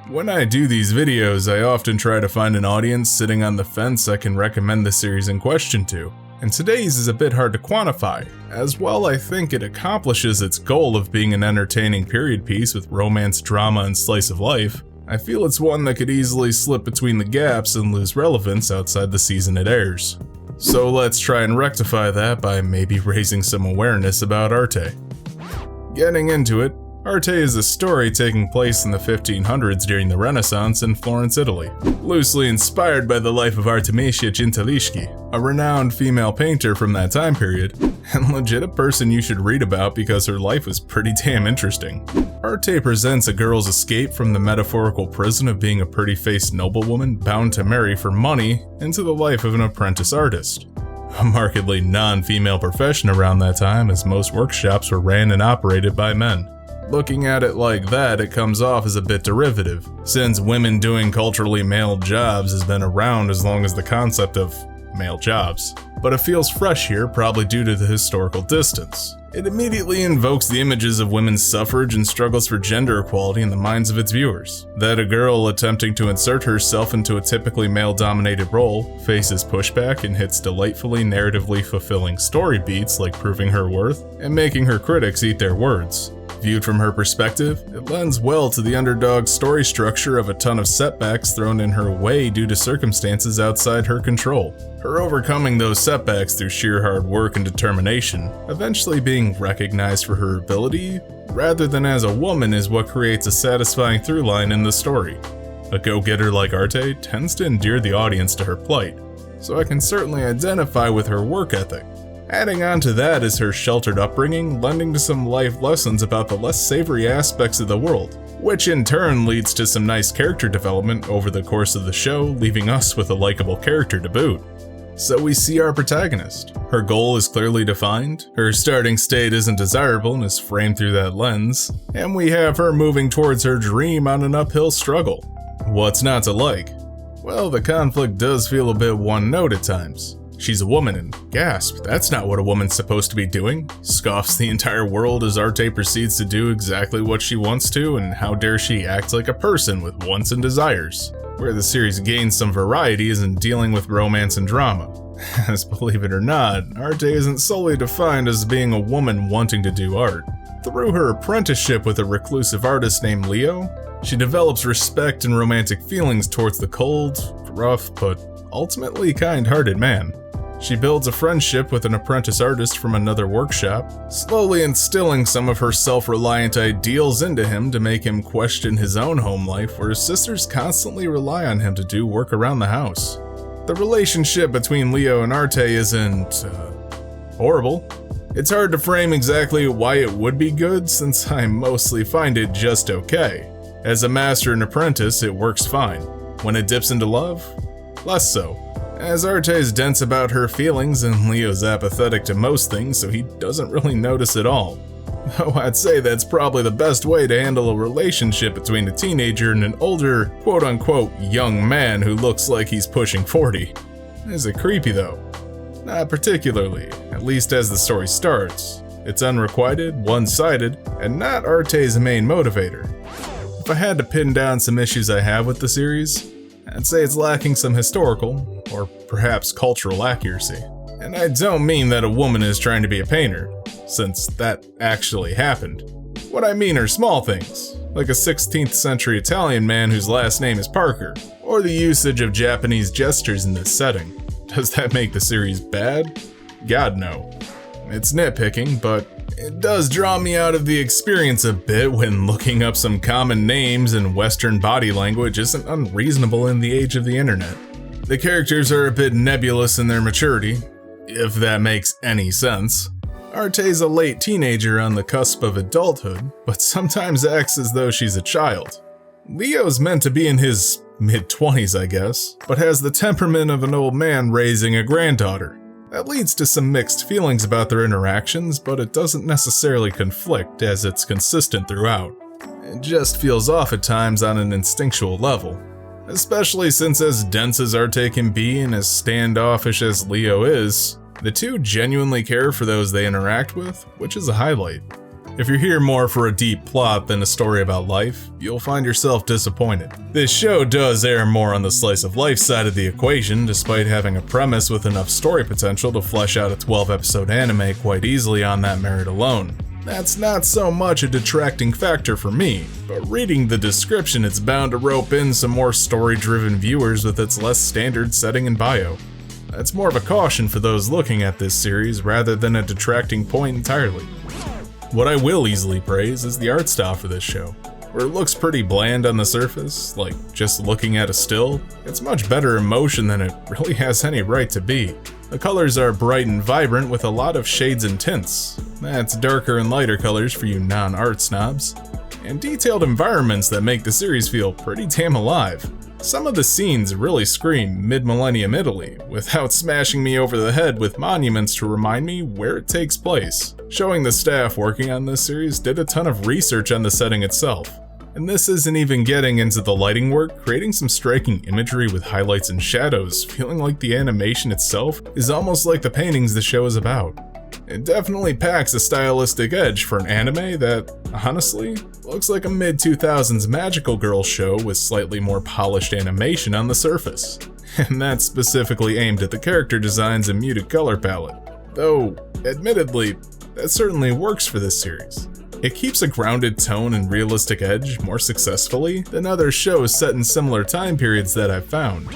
When I do these videos, I often try to find an audience sitting on the fence I can recommend the series in question to, and today's is a bit hard to quantify, as while I think it accomplishes its goal of being an entertaining period piece with romance, drama, and slice of life, I feel it's one that could easily slip between the gaps and lose relevance outside the season it airs. So let's try and rectify that by maybe raising some awareness about Arte. Getting into it, Arte is a story taking place in the 1500s during the Renaissance in Florence, Italy, loosely inspired by the life of Artemisia Gentileschi, a renowned female painter from that time period, and legit a person you should read about because her life was pretty damn interesting. Arte presents a girl's escape from the metaphorical prison of being a pretty-faced noblewoman bound to marry for money into the life of an apprentice artist. A markedly non-female profession around that time, as most workshops were ran and operated by men. Looking at it like that, it comes off as a bit derivative, since women doing culturally male jobs has been around as long as the concept of male jobs. But it feels fresh here, probably due to the historical distance. It immediately invokes the images of women's suffrage and struggles for gender equality in the minds of its viewers. That a girl attempting to insert herself into a typically male-dominated role faces pushback and hits delightfully narratively fulfilling story beats like proving her worth and making her critics eat their words. Viewed from her perspective, it lends well to the underdog's story structure of a ton of setbacks thrown in her way due to circumstances outside her control. Her overcoming those setbacks through sheer hard work and determination, eventually being recognized for her ability, rather than as a woman, is what creates a satisfying through line in the story. A go-getter like Arte tends to endear the audience to her plight, so I can certainly identify with her work ethic. Adding on to that is her sheltered upbringing, lending to some life lessons about the less savory aspects of the world, which in turn leads to some nice character development over the course of the show, leaving us with a likable character to boot. So we see our protagonist. Her goal is clearly defined, her starting state isn't desirable and is framed through that lens, and we have her moving towards her dream on an uphill struggle. What's not to like? Well, the conflict does feel a bit one-note at times. She's a woman and, gasp, that's not what a woman's supposed to be doing, scoffs the entire world as Arte proceeds to do exactly what she wants to, and how dare she act like a person with wants and desires. Where the series gains some variety is in dealing with romance and drama. As believe it or not, Arte isn't solely defined as being a woman wanting to do art. Through her apprenticeship with a reclusive artist named Leo, she develops respect and romantic feelings towards the cold, rough, but ultimately kind-hearted man. She builds a friendship with an apprentice artist from another workshop, slowly instilling some of her self-reliant ideals into him to make him question his own home life, where his sisters constantly rely on him to do work around the house. The relationship between Leo and Arte isn't, horrible. It's hard to frame exactly why it would be good, since I mostly find it just okay. As a master and apprentice, it works fine. When it dips into love, less so. As Arte's dense about her feelings and Leo's apathetic to most things, so he doesn't really notice at all. Though I'd say that's probably the best way to handle a relationship between a teenager and an older, quote-unquote, young man who looks like he's pushing 40. Is it creepy though? Not particularly, at least as the story starts. It's unrequited, one-sided, and not Arte's main motivator. If I had to pin down some issues I have with the series, I'd say it's lacking some historical, or perhaps cultural accuracy. And I don't mean that a woman is trying to be a painter, since that actually happened. What I mean are small things, like a 16th century Italian man whose last name is Parker, or the usage of Japanese gestures in this setting. Does that make the series bad? God no. It's nitpicking, but it does draw me out of the experience a bit when looking up some common names and Western body language isn't unreasonable in the age of the internet. The characters are a bit nebulous in their maturity, if that makes any sense. Arte's a late teenager on the cusp of adulthood, but sometimes acts as though she's a child. Leo's meant to be in his mid-20s, I guess, but has the temperament of an old man raising a granddaughter. That leads to some mixed feelings about their interactions, but it doesn't necessarily conflict as it's consistent throughout. It just feels off at times on an instinctual level. Especially since as dense as Arte can be and as standoffish as Leo is, the two genuinely care for those they interact with, which is a highlight. If you're here more for a deep plot than a story about life, you'll find yourself disappointed. This show does err more on the slice of life side of the equation, despite having a premise with enough story potential to flesh out a 12-episode anime quite easily on that merit alone. That's not so much a detracting factor for me, but reading the description it's bound to rope in some more story-driven viewers with its less standard setting and bio. That's more of a caution for those looking at this series rather than a detracting point entirely. What I will easily praise is the art style for this show. Where it looks pretty bland on the surface, like just looking at a still, it's much better in motion than it really has any right to be. The colors are bright and vibrant with a lot of shades and tints. That's darker and lighter colors for you non-art snobs. And detailed environments that make the series feel pretty damn alive. Some of the scenes really scream mid-millennium Italy, without smashing me over the head with monuments to remind me where it takes place. Showing the staff working on this series did a ton of research on the setting itself. And this isn't even getting into the lighting work, creating some striking imagery with highlights and shadows, feeling like the animation itself is almost like the paintings the show is about. It definitely packs a stylistic edge for an anime that, honestly, looks like a mid-2000s magical girl show with slightly more polished animation on the surface. And that's specifically aimed at the character designs and muted color palette. Though, admittedly, that certainly works for this series. It keeps a grounded tone and realistic edge more successfully than other shows set in similar time periods that I've found.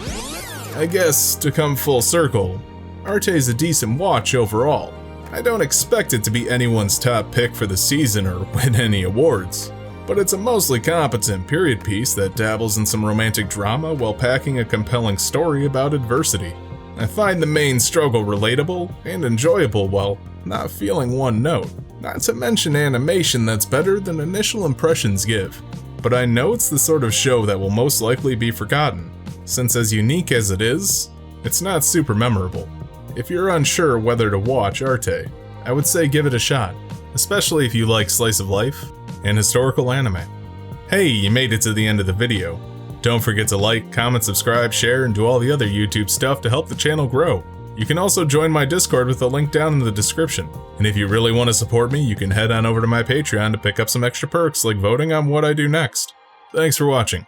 I guess, to come full circle, Arte is a decent watch overall. I don't expect it to be anyone's top pick for the season or win any awards, but it's a mostly competent period piece that dabbles in some romantic drama while packing a compelling story about adversity. I find the main struggle relatable and enjoyable while not feeling one note, not to mention animation that's better than initial impressions give. But I know it's the sort of show that will most likely be forgotten, since as unique as it is, it's not super memorable. If you're unsure whether to watch Arte, I would say give it a shot, especially if you like slice of life and historical anime. Hey, you made it to the end of the video. Don't forget to like, comment, subscribe, share, and do all the other YouTube stuff to help the channel grow. You can also join my Discord with a link down in the description. And if you really want to support me, you can head on over to my Patreon to pick up some extra perks like voting on what I do next. Thanks for watching.